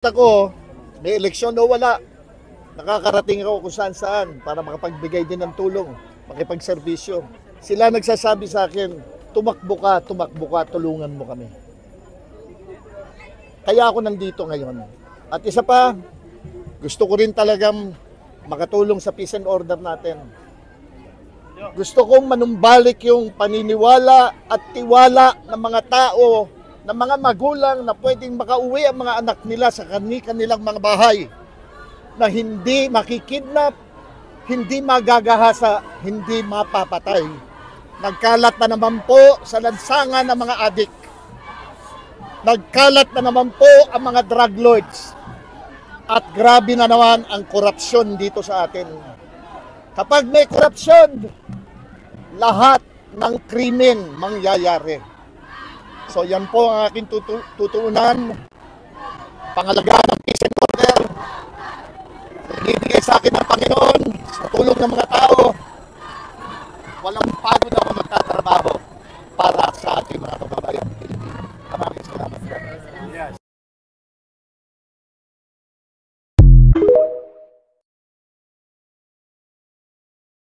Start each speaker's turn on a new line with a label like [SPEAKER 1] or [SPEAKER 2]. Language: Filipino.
[SPEAKER 1] Ako, may eleksyon o wala, nakakarating ako kung saan para makapagbigay din ng tulong, makipagserbisyo. Sila nagsasabi sa akin, tumakbo ka, tulungan mo kami. Kaya ako nandito ngayon. At isa pa, gusto ko rin talagang makatulong sa peace and order natin. Gusto kong manumbalik yung paniniwala at tiwala ng mga tao, ng mga magulang na pwedeng makauwi ang mga anak nila sa kanilang mga bahay na hindi makikidnap, hindi magagahasa, hindi mapapatay. Nagkalat na naman po sa lansangan ng mga adik. Nagkalat na naman po ang mga drug lords. At grabe na naman ang korupsyon dito sa atin. Kapag may korupsyon, lahat ng krimen mangyayari. So yan po ang aking tutuunan. Pangalagaan ng peace and order. Ibigay sa akin ng Panginoon sa tulong ng mga tao. Walang pagod ako magtatrabaho para sa ating mga